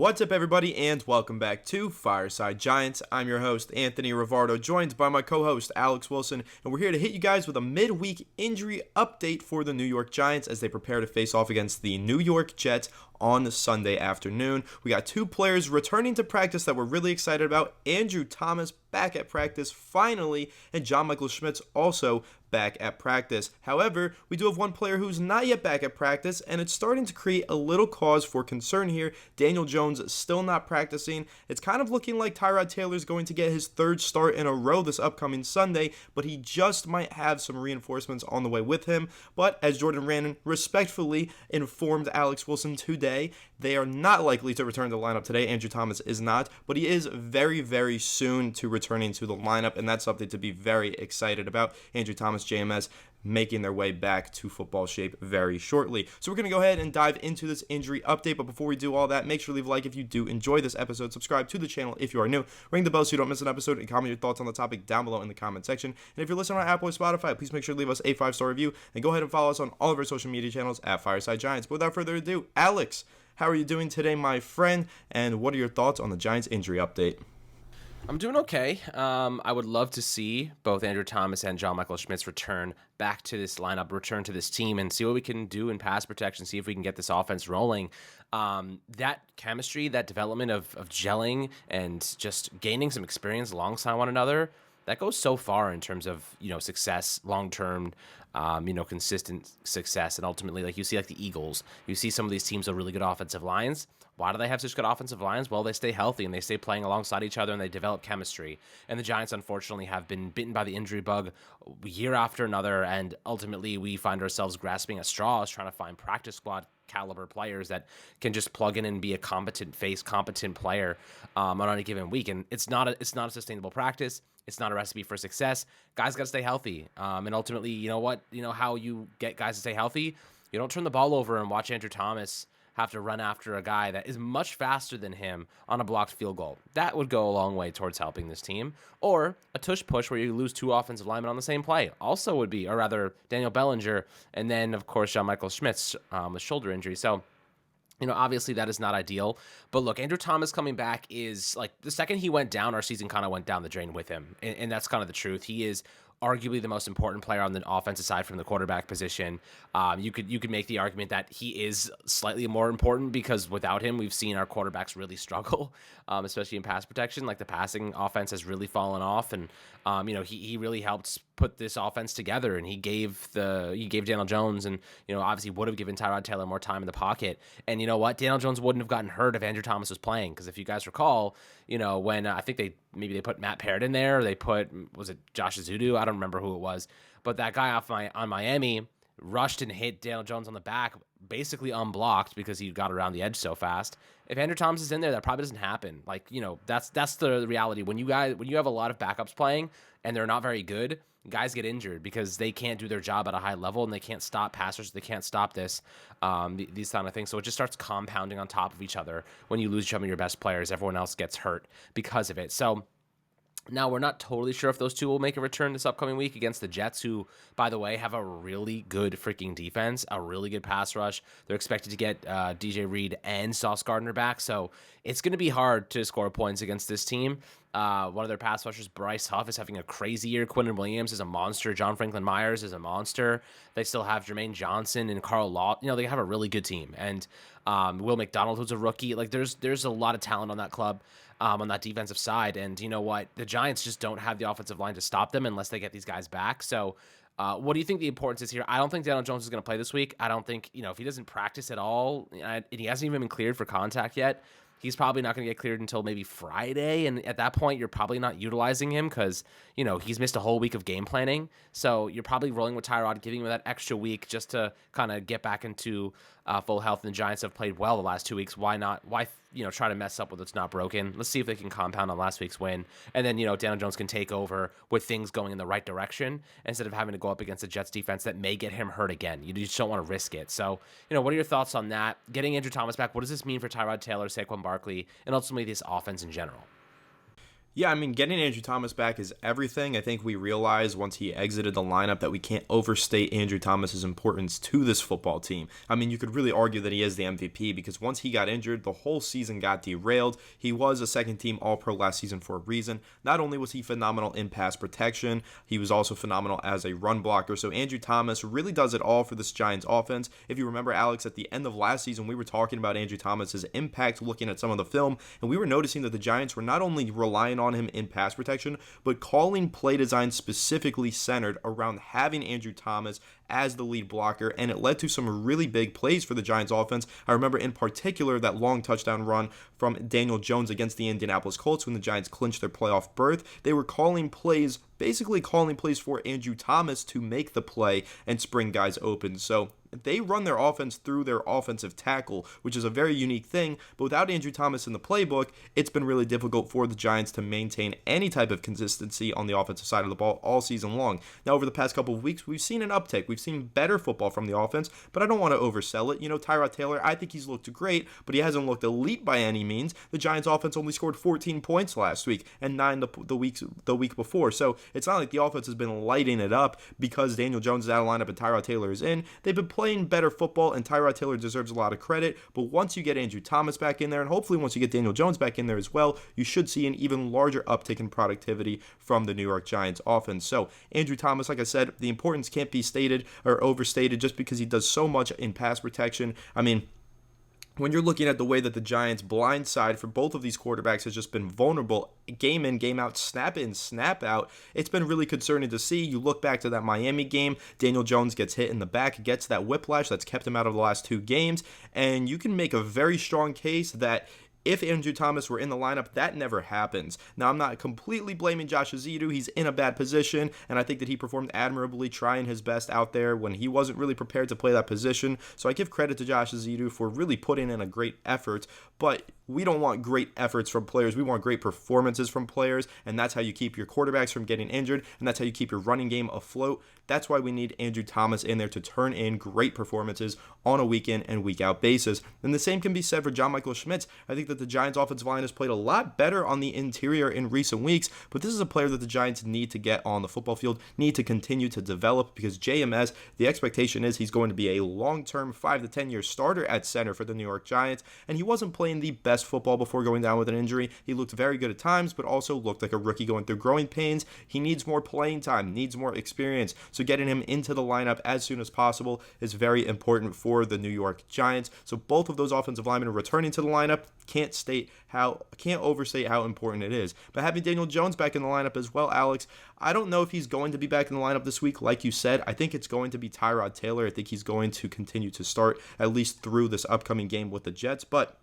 What's up, everybody, and welcome back to Fireside Giants. I'm your host, Anthony Rivardo, joined by my co-host, Alex Wilson, and we're here to hit you guys with a midweek injury update for the New York Giants as they prepare to face off against the New York Jets on Sunday afternoon. We got two players returning to practice that we're really excited about. Andrew Thomas back at practice finally, and John Michael Schmitz also back at practice. However, we do have one player who's not yet back at practice, and it's starting to create a little cause for concern here. Daniel Jones still not practicing. It's kind of looking like Tyrod Taylor's going to get his third start in a row this upcoming Sunday, but he just might have some reinforcements on the way with him. But as Jordan Rannon respectfully informed Alex Wilson today, they are not likely to return to the lineup today. Andrew Thomas is not, but he is very, very soon to returning to the lineup, and that's something to be very excited about. Andrew Thomas, JMS, making their way back to football shape very shortly. So we're going to go ahead and dive into this injury update, but before we do all that, make sure to leave a like if you do enjoy this episode, subscribe to the channel if you are new, ring the bell so you don't miss an episode, and comment your thoughts on the topic down below in the comment section. And if you're listening on Apple or Spotify, please make sure to leave us a 5-star review, and go ahead and follow us on all of our social media channels at Fireside Giants. But without further ado, Alex, how are you doing today, my friend, and what are your thoughts on the Giants injury update? I'm doing okay. I would love to see both Andrew Thomas and John Michael Schmitz return back to this lineup, return to this team, and see what we can do in pass protection, see if we can get this offense rolling. That chemistry, that development of gelling and just gaining some experience alongside one another, that goes so far in terms of, success, long-term, consistent success. And ultimately, like you see like the Eagles, you see some of these teams with really good offensive lines. Why do they have such good offensive lines? Well, they stay healthy and they stay playing alongside each other and they develop chemistry. And the Giants, unfortunately, have been bitten by the injury bug year after another. And ultimately, we find ourselves grasping at straws, trying to find practice squad caliber players that can just plug in and be a competent player on any given week. And it's not a sustainable practice. It's not a recipe for success. Guys got to stay healthy. And ultimately, you know what? You know how you get guys to stay healthy? You don't turn the ball over and watch Andrew Thomas have to run after a guy that is much faster than him on a blocked field goal. That would go a long way towards helping this team. Or a tush push where you lose two offensive linemen on the same play also would be, or rather Daniel Bellinger, and then, of course, John Michael Schmitz with shoulder injury. So, obviously that is not ideal. But look, Andrew Thomas coming back is like the second he went down, our season kind of went down the drain with him. And that's kind of the truth. He is arguably the most important player on the offense aside from the quarterback position. You could make the argument that he is slightly more important because without him, we've seen our quarterbacks really struggle, especially in pass protection. Like the passing offense has really fallen off, and he really helped put this offense together, and he gave Daniel Jones, and obviously would have given Tyrod Taylor more time in the pocket. And you know what, Daniel Jones wouldn't have gotten hurt if Andrew Thomas was playing, because if you guys recall, when I think they put Matt Parrott in there, they put, was it Josh Azudu? I don't remember who it was, but that guy on Miami rushed and hit Daniel Jones on the back, basically unblocked because he got around the edge so fast. If Andrew Thomas is in there, that probably doesn't happen. Like, that's the reality. When you have a lot of backups playing and they're not very good, guys get injured because they can't do their job at a high level and they can't stop passers. They can't stop these kind of things. So it just starts compounding on top of each other. When you lose some of your best players, everyone else gets hurt because of it. So now, we're not totally sure if those two will make a return this upcoming week against the Jets, who, by the way, have a really good freaking defense, a really good pass rush. They're expected to get DJ Reed and Sauce Gardner back, so it's going to be hard to score points against this team. One of their pass rushers, Bryce Huff, is having a crazy year. Quinton Williams is a monster. John Franklin Myers is a monster. They still have Jermaine Johnson and Carl Law. They have a really good team. And Will McDonald, who's a rookie. Like, there's a lot of talent on that club, on that defensive side. And you know what? The Giants just don't have the offensive line to stop them unless they get these guys back. So what do you think the importance is here? I don't think Daniel Jones is going to play this week. I don't think, if he doesn't practice at all, and he hasn't even been cleared for contact yet, he's probably not going to get cleared until maybe Friday. And at that point, you're probably not utilizing him because, he's missed a whole week of game planning. So you're probably rolling with Tyrod, giving him that extra week just to kind of get back into full health. And the Giants have played well the last 2 weeks. Why not? Why, try to mess up with what's not broken? Let's see if they can compound on last week's win. And then, Daniel Jones can take over with things going in the right direction instead of having to go up against a Jets defense that may get him hurt again. You just don't want to risk it. So, what are your thoughts on that? Getting Andrew Thomas back, what does this mean for Tyrod Taylor, Saquon Barkley, and ultimately this offense in general? Yeah, I mean, getting Andrew Thomas back is everything. I think we realized once he exited the lineup that we can't overstate Andrew Thomas's importance to this football team. I mean, you could really argue that he is the MVP because once he got injured, the whole season got derailed. He was a second team All-Pro last season for a reason. Not only was he phenomenal in pass protection, he was also phenomenal as a run blocker. So Andrew Thomas really does it all for this Giants offense. If you remember, Alex, at the end of last season, we were talking about Andrew Thomas's impact looking at some of the film, and we were noticing that the Giants were not only relying on him in pass protection, but calling play design specifically centered around having Andrew Thomas as the lead blocker, and it led to some really big plays for the Giants offense. I remember in particular that long touchdown run from Daniel Jones against the Indianapolis Colts when the Giants clinched their playoff berth. They were basically calling plays for Andrew Thomas to make the play and spring guys open. So they run their offense through their offensive tackle, which is a very unique thing. But without Andrew Thomas in the playbook, it's been really difficult for the Giants to maintain any type of consistency on the offensive side of the ball all season long. Now, over the past couple of weeks, we've seen an uptick. We've seen better football from the offense, but I don't want to oversell it. Tyrod Taylor, I think he's looked great, but he hasn't looked elite by any means. The Giants offense only scored 14 points last week and 9 the week before. So it's not like the offense has been lighting it up because Daniel Jones is out of lineup and Tyrod Taylor is in. They've been playing better football, and Tyrod Taylor deserves a lot of credit. But once you get Andrew Thomas back in there, and hopefully once you get Daniel Jones back in there as well, you should see an even larger uptick in productivity from the New York Giants offense. So Andrew Thomas, like I said, the importance can't be stated or overstated just because he does so much in pass protection. I mean, when you're looking at the way that the Giants' blind side for both of these quarterbacks has just been vulnerable game in, game out, snap in, snap out, it's been really concerning to see. You look back to that Miami game, Daniel Jones gets hit in the back, gets that whiplash that's kept him out of the last 2 games, and you can make a very strong case that if Andrew Thomas were in the lineup, that never happens. Now, I'm not completely blaming Josh Azidu. He's in a bad position, and I think that he performed admirably trying his best out there when he wasn't really prepared to play that position. So I give credit to Josh Azidu for really putting in a great effort, but we don't want great efforts from players. We want great performances from players, and that's how you keep your quarterbacks from getting injured, and that's how you keep your running game afloat. That's why we need Andrew Thomas in there to turn in great performances on a week-in and week-out basis. And the same can be said for John Michael Schmitz. I think that the Giants offensive line has played a lot better on the interior in recent weeks, but this is a player that the Giants need to get on the football field, need to continue to develop, because JMS, the expectation is he's going to be a long-term 5 to 10 year starter at center for the New York Giants, and he wasn't playing the best football before going down with an injury. He looked very good at times, but also looked like a rookie going through growing pains. He needs more playing time, needs more experience, so getting him into the lineup as soon as possible is very important for the New York Giants. So both of those offensive linemen returning to the lineup, can't overstate how important it is. But having Daniel Jones back in the lineup as well, Alex, I don't know if he's going to be back in the lineup this week. Like you said, I think it's going to be Tyrod Taylor. I think he's going to continue to start at least through this upcoming game with the Jets. But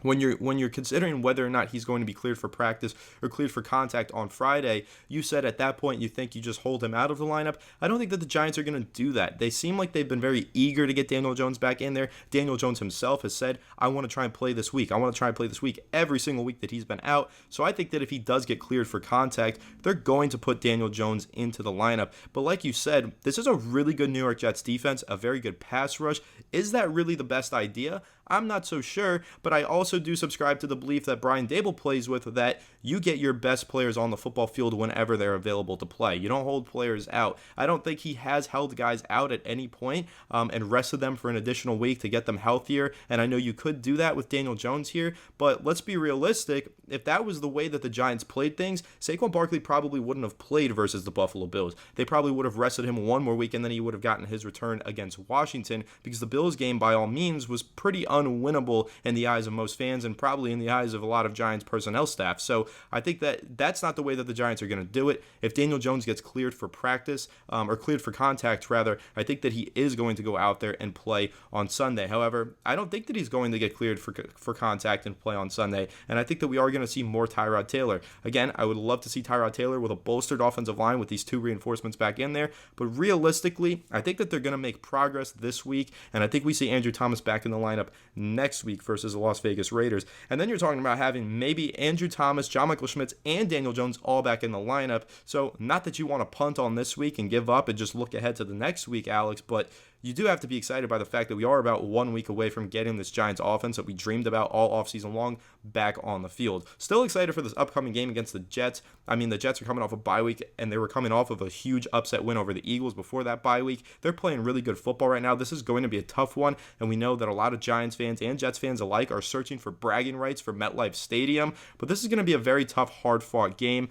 when you're considering whether or not he's going to be cleared for practice or cleared for contact on Friday, you said at that point you think you just hold him out of the lineup. I don't think that the Giants are going to do that. They seem like they've been very eager to get Daniel Jones back in there. Daniel Jones himself has said, I want to try and play this week. I want to try and play this week every single week that he's been out. So I think that if he does get cleared for contact, they're going to put Daniel Jones into the lineup. But like you said, this is a really good New York Jets defense, a very good pass rush. Is that really the best idea? I'm not so sure, but I also do subscribe to the belief that Brian Daboll plays with, that you get your best players on the football field whenever they're available to play. You don't hold players out. I don't think he has held guys out at any point and rested them for an additional week to get them healthier, and I know you could do that with Daniel Jones here, but let's be realistic. If that was the way that the Giants played things, Saquon Barkley probably wouldn't have played versus the Buffalo Bills. They probably would have rested him one more week, and then he would have gotten his return against Washington, because the Bills game, by all means, was pretty unwinnable in the eyes of most fans and probably in the eyes of a lot of Giants personnel staff. So I think that that's not the way that the Giants are going to do it. If Daniel Jones gets cleared for practice, or cleared for contact rather, I think that he is going to go out there and play on Sunday. However, I don't think that he's going to get cleared for contact and play on Sunday, and I think that we are going to see more Tyrod Taylor. Again, I would love to see Tyrod Taylor with a bolstered offensive line with these 2 reinforcements back in there, but realistically, I think that they're going to make progress this week, and I think we see Andrew Thomas back in the lineup next week versus the Las Vegas Raiders. And then you're talking about having maybe Andrew Thomas, John Michael Schmitz, and Daniel Jones all back in the lineup. So not that you want to punt on this week and give up and just look ahead to the next week, Alex, but you do have to be excited by the fact that we are about 1 week away from getting this Giants offense that we dreamed about all offseason long back on the field. Still excited for this upcoming game against the Jets. I mean, the Jets are coming off a bye week, and they were coming off of a huge upset win over the Eagles before that bye week. They're playing really good football right now. This is going to be a tough one, and we know that a lot of Giants fans and Jets fans alike are searching for bragging rights for MetLife Stadium, but this is going to be a very tough, hard-fought game.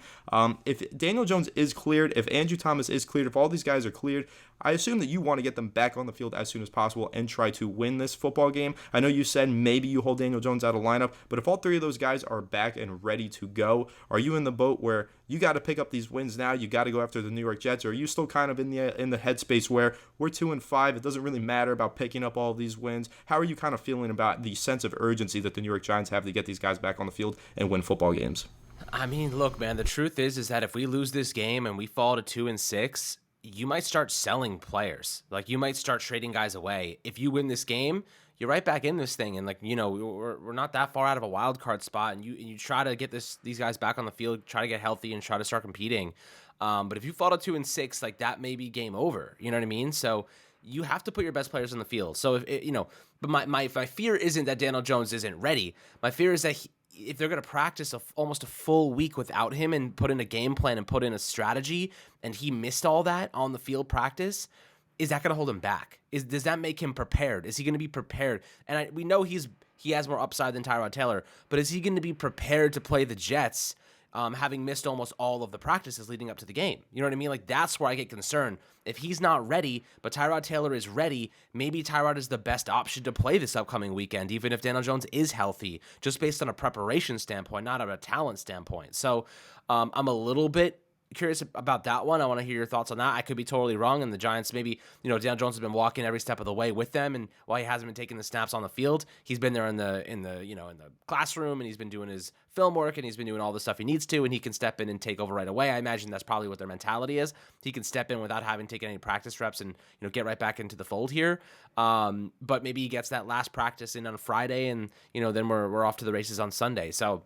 If Daniel Jones is cleared, if Andrew Thomas is cleared, if all these guys are cleared, I assume that you want to get them back on the field as soon as possible and try to win this football game. I know you said maybe you hold Daniel Jones out of lineup, but if all three of those guys are back and ready to go, are you in the boat where you got to pick up these wins now? You got to go after the New York Jets, or are you still kind of in the headspace where we're 2-5? It doesn't really matter about picking up all of these wins. How are you kind of feeling about the sense of urgency that the New York Giants have to get these guys back on the field and win football games? I mean, look, man, the truth is that if we lose this game and we fall to 2-6, you might start selling players. Like, you might start trading guys away. If you win this game, you're right back in this thing, and we're not that far out of a wild card spot, and you try to get these guys back on the field, try to get healthy, and try to start competing. But if you fall to 2-6, like, that may be game over. You know what I mean? So you have to put your best players on the field. So but my fear isn't that Daniel Jones isn't ready. My fear is that if they're going to practice almost a full week without him and put in a game plan and put in a strategy, and he missed all that on the field practice, is that going to hold him back? Does that make him prepared? Is he going to be prepared? And we know he has more upside than Tyrod Taylor, but is he going to be prepared to play the Jets, having missed almost all of the practices leading up to the game? You know what I mean? Like, that's where I get concerned. If he's not ready, but Tyrod Taylor is ready, maybe Tyrod is the best option to play this upcoming weekend, even if Daniel Jones is healthy, just based on a preparation standpoint, not on a talent standpoint. So I'm a little bit curious about that one. I want to hear your thoughts on that. I could be totally wrong, and the Giants maybe, Daniel Jones has been walking every step of the way with them, and while he hasn't been taking the snaps on the field, he's been there in the classroom, and he's been doing his film work, and he's been doing all the stuff he needs to, and he can step in and take over right away. I imagine that's probably what their mentality is. He can step in without having taken any practice reps and get right back into the fold here. But maybe he gets that last practice in on Friday, and then we're off to the races on Sunday. So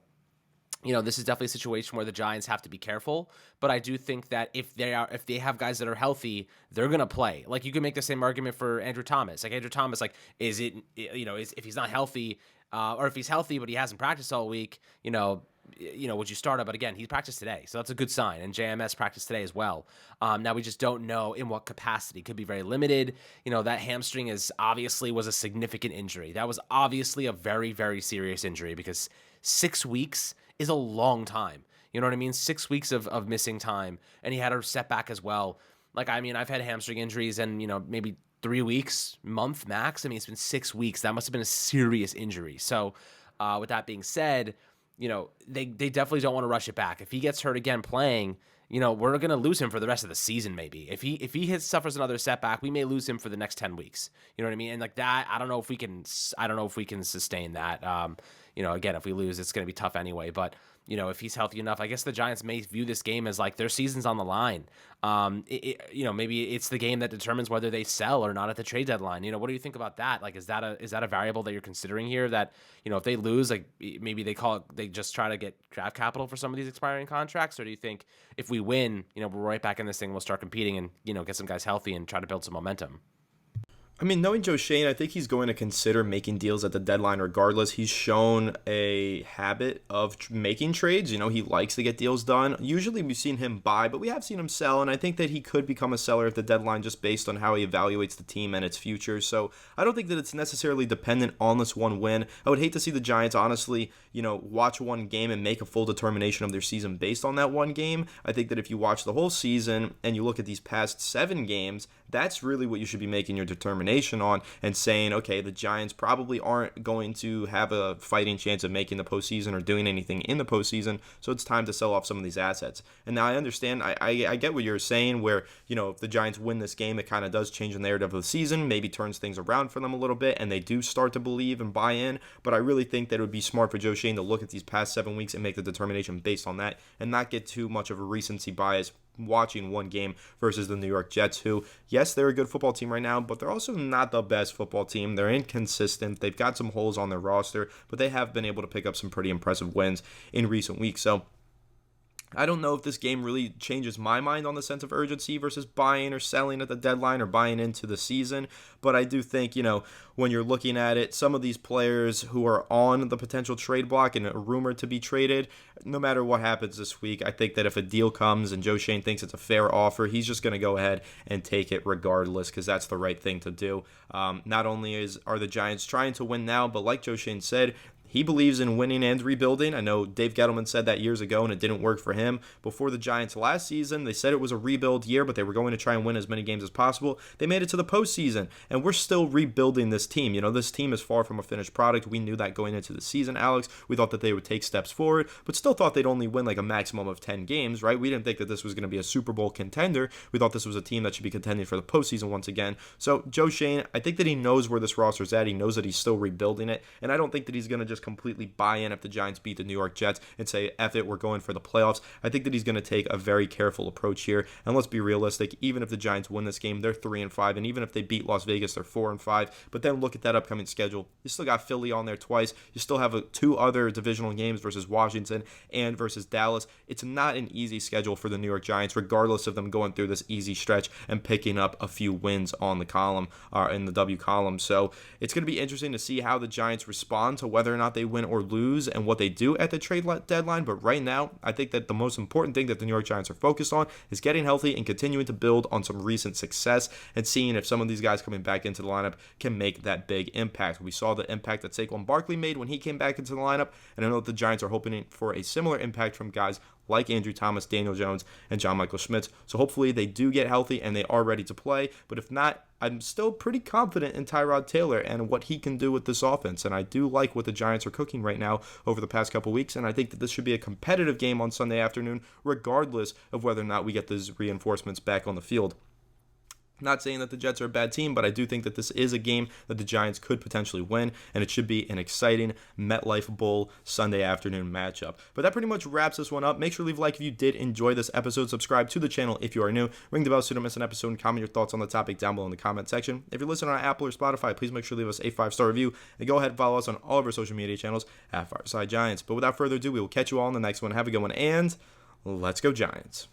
this is definitely a situation where the Giants have to be careful, but I do think that if they have guys that are healthy, they're going to play. Like, you can make the same argument for Andrew Thomas. Like, Andrew Thomas, if he's not healthy, or if he's healthy but he hasn't practiced all week, would you start him? But again, he practiced today, so that's a good sign. And JMS practiced today as well. Now we just don't know in what capacity. Could be very limited. That hamstring was a significant injury. That was obviously a very, very serious injury, because 6 weeks is a long time. You know what I mean? 6 weeks of missing time. And he had a setback as well. Like, I mean, I've had hamstring injuries and, maybe 3 weeks, month max. I mean, it's been 6 weeks. That must have been a serious injury. So with that being said, they definitely don't want to rush it back. If he gets hurt again playing, we're going to lose him for the rest of the season maybe. If he suffers another setback, we may lose him for the next 10 weeks. You know what I mean? And like that, I don't know if we can sustain that. Again, if we lose, it's going to be tough anyway. But, if he's healthy enough, I guess the Giants may view this game as like their season's on the line. Maybe it's the game that determines whether they sell or not at the trade deadline. What do you think about that? Like, is that a variable that you're considering here, that, if they lose, like maybe they just try to get draft capital for some of these expiring contracts? Or do you think if we win, we're right back in this thing, we'll start competing and, get some guys healthy and try to build some momentum? I mean, knowing Joe Schoen, I think he's going to consider making deals at the deadline regardless. He's shown a habit of making trades. He likes to get deals done. Usually we've seen him buy, but we have seen him sell, and I think that he could become a seller at the deadline just based on how he evaluates the team and its future. So I don't think that it's necessarily dependent on this one win. I would hate to see the Giants, honestly, watch one game and make a full determination of their season based on that one game. I think that if you watch the whole season and you look at these past 7 games, that's really what you should be making your determination on, and saying, okay, the Giants probably aren't going to have a fighting chance of making the postseason or doing anything in the postseason, so it's time to sell off some of these assets. And now I understand, I get what you're saying, where, if the Giants win this game, it kind of does change the narrative of the season, maybe turns things around for them a little bit, and they do start to believe and buy in. But I really think that it would be smart for Joe Schoen to look at these past 7 weeks and make the determination based on that, and not get too much of a recency bias watching one game versus the New York Jets, who, yes, they're a good football team right now, but they're also not the best football team. They're inconsistent. They've got some holes on their roster, but they have been able to pick up some pretty impressive wins in recent weeks. So I don't know if this game really changes my mind on the sense of urgency versus buying or selling at the deadline or buying into the season. But I do think, when you're looking at it, some of these players who are on the potential trade block and are rumored to be traded, no matter what happens this week, I think that if a deal comes and Joe Schoen thinks it's a fair offer, he's just going to go ahead and take it regardless, because that's the right thing to do. Not only are the Giants trying to win now, but like Joe Schoen said, he believes in winning and rebuilding. I know Dave Gettleman said that years ago, and it didn't work for him. Before the Giants last season, they said it was a rebuild year, but they were going to try and win as many games as possible. They made it to the postseason, and we're still rebuilding this team. This team is far from a finished product. We knew that going into the season, Alex. We thought that they would take steps forward, but still thought they'd only win like a maximum of 10 games, right? We didn't think that this was going to be a Super Bowl contender. We thought this was a team that should be contending for the postseason once again. So Joe Schoen, I think that he knows where this roster's at. He knows that he's still rebuilding it, and I don't think that he's going to just completely buy in if the Giants beat the New York Jets and say, F it, we're going for the playoffs. I think that he's going to take a very careful approach here. And let's be realistic, even if the Giants win this game, they're 3-5. And even if they beat Las Vegas, they're 4-5. But then look at that upcoming schedule. You still got Philly on there twice. You still have two other divisional games versus Washington and versus Dallas. It's not an easy schedule for the New York Giants, regardless of them going through this easy stretch and picking up a few wins on the column, or in the W column. So it's going to be interesting to see how the Giants respond to whether or not they win or lose and what they do at the trade deadline. But right now, I think that the most important thing that the New York Giants are focused on is getting healthy and continuing to build on some recent success and seeing if some of these guys coming back into the lineup can make that big impact. We saw the impact that Saquon Barkley made when he came back into the lineup, and I know that the Giants are hoping for a similar impact from guys like Andrew Thomas, Daniel Jones, and John Michael Schmitz. So hopefully they do get healthy and they are ready to play. But if not, I'm still pretty confident in Tyrod Taylor and what he can do with this offense. And I do like what the Giants are cooking right now over the past couple weeks. And I think that this should be a competitive game on Sunday afternoon, regardless of whether or not we get those reinforcements back on the field. Not saying that the Jets are a bad team, but I do think that this is a game that the Giants could potentially win, and it should be an exciting MetLife Bowl Sunday afternoon matchup. But that pretty much wraps this one up. Make sure to leave a like if you did enjoy this episode. Subscribe to the channel if you are new. Ring the bell so you don't miss an episode, and comment your thoughts on the topic down below in the comment section. If you're listening on Apple or Spotify, please make sure to leave us a 5-star review, and go ahead and follow us on all of our social media channels at Fireside Giants. But without further ado, we will catch you all in the next one. Have a good one, and let's go Giants.